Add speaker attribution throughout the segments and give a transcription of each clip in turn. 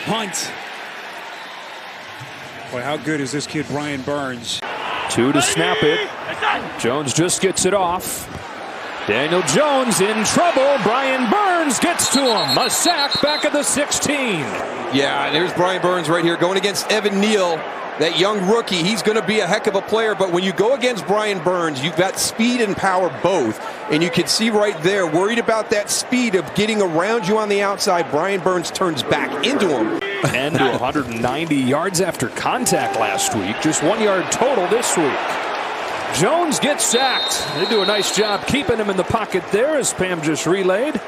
Speaker 1: Hunt. Boy, how good is this kid, Brian Burns?
Speaker 2: 2 to snap it. Jones just gets it off. Daniel Jones in trouble. Brian Burns gets to him. A sack back at the 16.
Speaker 3: Yeah, there's Brian Burns right here going against Evan Neal, that young rookie. He's going to be a heck of a player, but when you go against Brian Burns, you've got speed and power both, and you can see right there, worried about that speed of getting around you on the outside. Brian Burns turns back into him.
Speaker 2: And to 190 yards after contact last week. Just 1 yard total this week. Jones gets sacked. They do a nice job keeping him in the pocket there, as Pam just relayed.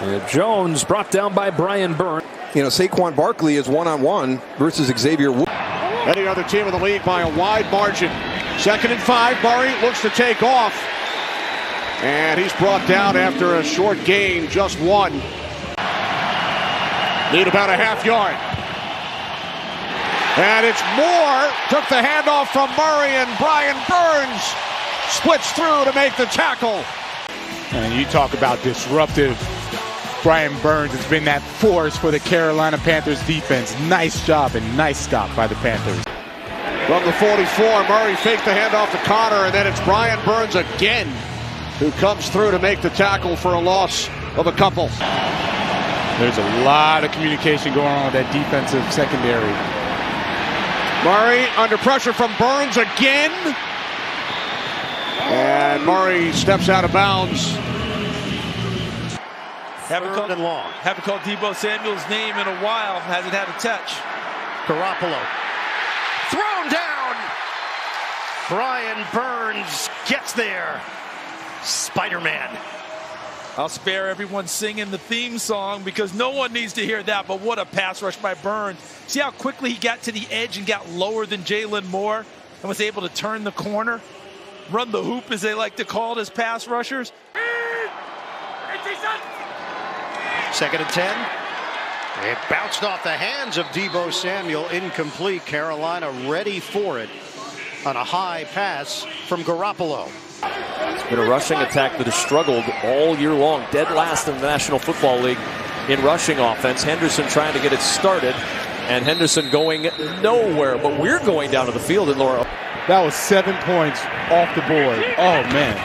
Speaker 2: And Jones brought down by Brian Burns.
Speaker 3: You know, Saquon Barkley is one-on-one versus Xavier Woods.
Speaker 4: Any other team in the league by a wide margin. 2nd and 5. Murray looks to take off. And he's brought down after a short gain, just 1. Need about a half yard. And it's Moore. Took the handoff from Murray, and Brian Burns splits through to make the tackle.
Speaker 5: And you talk about disruptive. Brian Burns has been that force for the Carolina Panthers defense. Nice job and nice stop by the Panthers.
Speaker 4: From the 44, Murray faked the handoff to Connor, and then it's Brian Burns again who comes through to make the tackle for a loss of a couple.
Speaker 5: There's a lot of communication going on with that defensive secondary.
Speaker 4: Murray under pressure from Burns again. And Murray steps out of bounds.
Speaker 6: Haven't called Deebo Samuel's name in a while. Hasn't had a touch.
Speaker 7: Garoppolo. Thrown down. Brian Burns gets there. Spider-Man.
Speaker 6: I'll spare everyone singing the theme song because no one needs to hear that, but what a pass rush by Burns. See how quickly he got to the edge and got lower than Jalen Moore and was able to turn the corner? Run the hoop, as they like to call it as pass rushers.
Speaker 7: 2nd and 10. It bounced off the hands of Deebo Samuel. Incomplete. Carolina ready for it on a high pass from Garoppolo.
Speaker 2: It's been a rushing attack that has struggled all year long. Dead last in the National Football League in rushing offense. Henderson trying to get it started. And Henderson going nowhere. But we're going down to the field in Laura.
Speaker 5: That was 7 points off the board. Oh, man.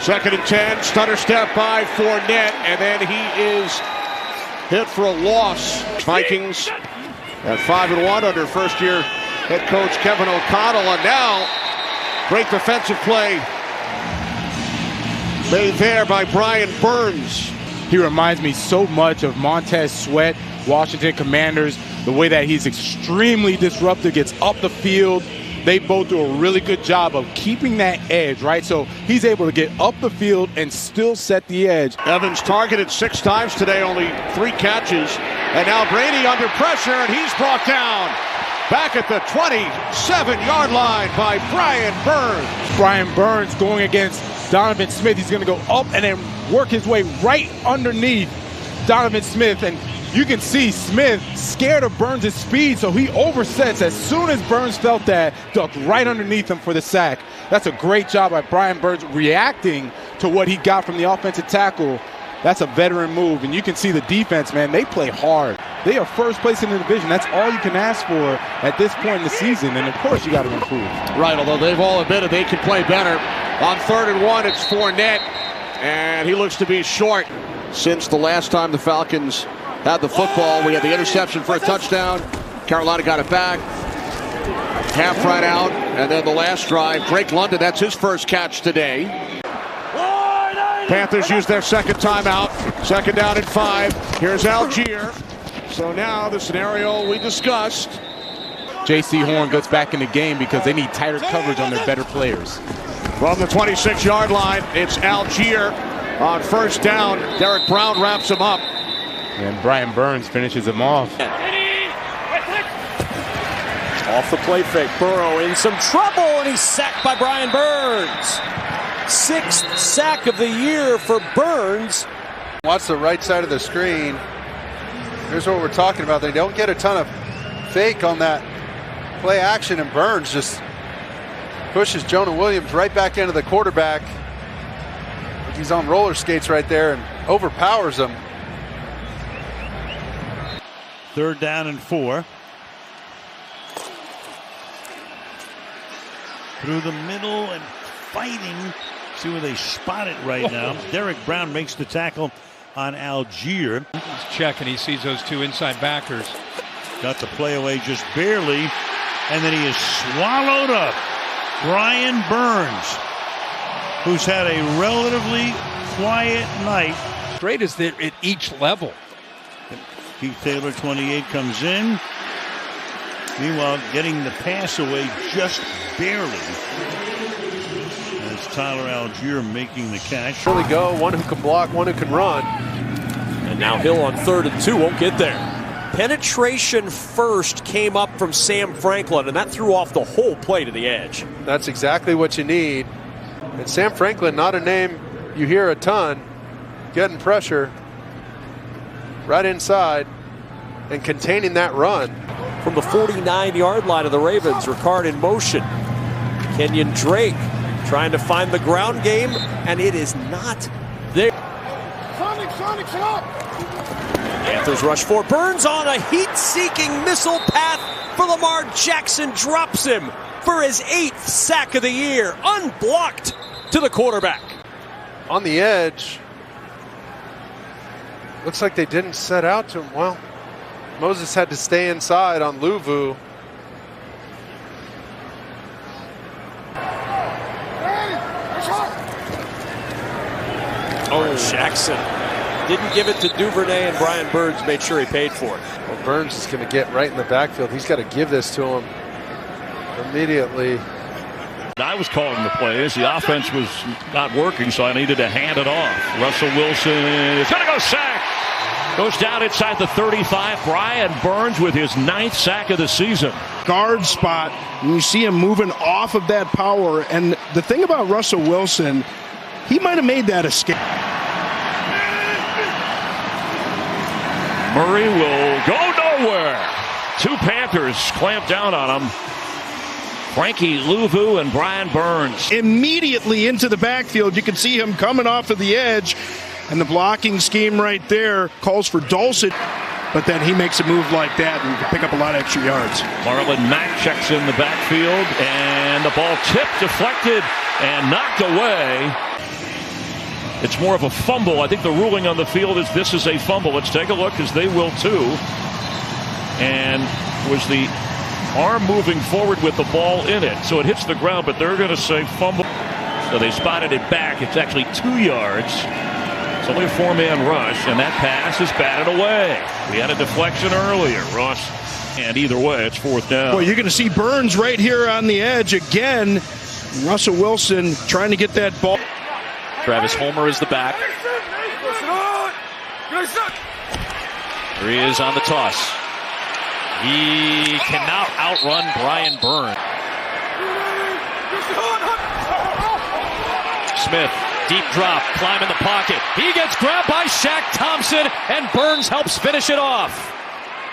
Speaker 4: 2nd and 10. Stutter step by Fournette. And then he is hit for a loss. Vikings at 5-1 under first-year head coach Kevin O'Connell. And now, great defensive play made there by Brian Burns.
Speaker 5: He reminds me so much of Montez Sweat, Washington Commanders, the way that he's extremely disruptive, gets up the field. They both do a really good job of keeping that edge, right? So he's able to get up the field and still set the edge.
Speaker 4: Evans targeted 6 times today, only 3 catches. And now Brady under pressure, and he's brought down back at the 27-yard line by Brian Burns.
Speaker 5: Brian Burns going against Donovan Smith. He's going to go up and then work his way right underneath Donovan Smith. And you can see Smith scared of Burns' speed, so he oversets. As soon as Burns felt that, ducked right underneath him for the sack. That's a great job by Brian Burns reacting to what he got from the offensive tackle. That's a veteran move, and you can see the defense, man, they play hard. They are first place in the division. That's all you can ask for at this point in the season, and of course you got to improve.
Speaker 4: Right, although they've all admitted they can play better. On 3rd and 1, it's Fournette, and he looks to be short. Since the last time the Falcons had the football, we had the interception for a touchdown. Carolina got it back. Half right out, and then the last drive, Drake London, that's his first catch today. Panthers use their 2nd timeout. 2nd down and 5. Here's Algier. So now the scenario we discussed.
Speaker 5: J.C. Horn gets back in the game because they need tighter coverage on their better players.
Speaker 4: From the 26-yard line, it's Algier on 1st down. Derek Brown wraps him up.
Speaker 5: And Brian Burns finishes him off.
Speaker 2: Off the play fake. Burrow in some trouble, and he's sacked by Brian Burns. 6th sack of the year for Burns.
Speaker 8: Watch the right side of the screen. Here's what we're talking about. They don't get a ton of fake on that play action, and Burns just pushes Jonah Williams right back into the quarterback. He's on roller skates right there and overpowers him.
Speaker 9: 3rd down and 4. Through the middle and fighting. See where they spot it right now. Derek Brown makes the tackle on Algier.
Speaker 10: He's checking. He sees those 2 inside backers.
Speaker 9: Got the play away just barely. And then he is swallowed up. Brian Burns, who's had a relatively quiet night.
Speaker 10: Great is that at each level.
Speaker 9: Keith Taylor, 28, comes in. Meanwhile, getting the pass away just barely. As Tyler Algier making the catch.
Speaker 11: Really go, one who can block, one who can run.
Speaker 12: And now Hill on 3rd and 2 won't get there. Penetration first came up from Sam Franklin, and that threw off the whole play to the edge.
Speaker 11: That's exactly what you need. And Sam Franklin, not a name you hear a ton, getting pressure right inside and containing that run.
Speaker 12: From the 49-yard line of the Ravens, Ricard in motion. Kenyon Drake trying to find the ground game, and it is not there.
Speaker 13: Sonic, stop!
Speaker 12: Panthers rush for Burns on a heat-seeking missile path for Lamar Jackson. Drops him for his 8th sack of the year. Unblocked to the quarterback.
Speaker 11: On the edge. Looks like they didn't set out to him. Well, Moses had to stay inside on Luvu.
Speaker 12: Oh, Jackson didn't give it to Duvernay, and Brian Burns made sure he paid for it.
Speaker 11: Well, Burns is going to get right in the backfield. He's got to give this to him immediately.
Speaker 14: I was calling the plays. The offense was not working, so I needed to hand it off. Russell Wilson is going to go sack. Goes down inside the 35. Brian Burns with his 9th sack of the season.
Speaker 15: Guard spot, and you see him moving off of that power. And the thing about Russell Wilson, he might have made that escape.
Speaker 14: Murray will go nowhere. 2 Panthers clamp down on him. Frankie Luvu and Brian Burns.
Speaker 15: Immediately into the backfield, you can see him coming off of the edge. And the blocking scheme right there calls for Dulcet. But then he makes a move like that and can pick up a lot of extra yards.
Speaker 14: Marlon Mack checks in the backfield. And the ball tipped, deflected, and knocked away. It's more of a fumble. I think the ruling on the field is this is a fumble. Let's take a look, because they will too. And was the arm moving forward with the ball in it. So it hits the ground, but they're going to say fumble. So they spotted it back. It's actually 2 yards. It's only a 4-man rush, and that pass is batted away. We had a deflection earlier, Ross. And either way, it's 4th down.
Speaker 15: Well, you're going to see Burns right here on the edge again. Russell Wilson trying to get that ball.
Speaker 12: Travis Homer is the back. Here he is on the toss. He cannot outrun Brian Burns. Smith, deep drop, climb in the pocket. He gets grabbed by Shaq Thompson, and Burns helps finish it off.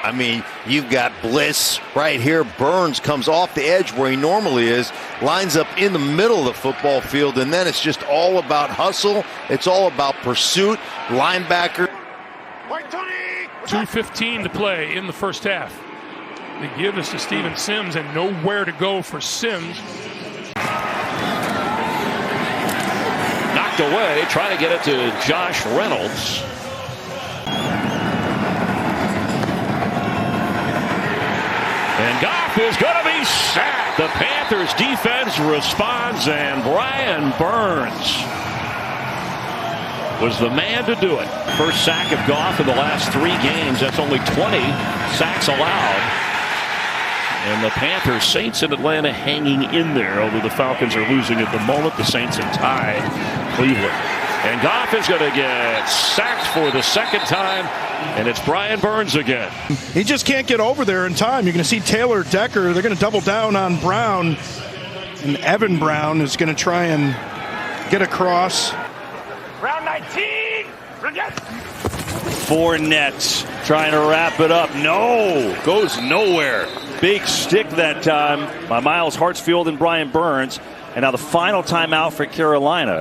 Speaker 16: I mean, you've got Bliss right here. Burns comes off the edge where he normally is, lines up in the middle of the football field, and then it's just all about hustle. It's all about pursuit, linebacker.
Speaker 17: 2:15 to play in the first half. They give this to Steven Sims, and nowhere to go for Sims.
Speaker 14: Knocked away, trying to get it to Josh Reynolds. And Goff is going to be sacked. The Panthers defense responds, and Brian Burns was the man to do it. First sack of Goff in the last 3 games. That's only 20 sacks allowed. And the Panthers, Saints in Atlanta hanging in there, although the Falcons are losing at the moment. The Saints have tied Cleveland. And Goff is going to get sacked for the 2nd time, and it's Brian Burns again.
Speaker 15: He just can't get over there in time. You're going to see Taylor Decker. They're going to double down on Brown. And Evan Brown is going to try and get across.
Speaker 13: Round 19.
Speaker 9: Fournette trying to wrap it up. No, goes nowhere. Big stick that time by Miles Hartsfield and Brian Burns. And now the final timeout for Carolina.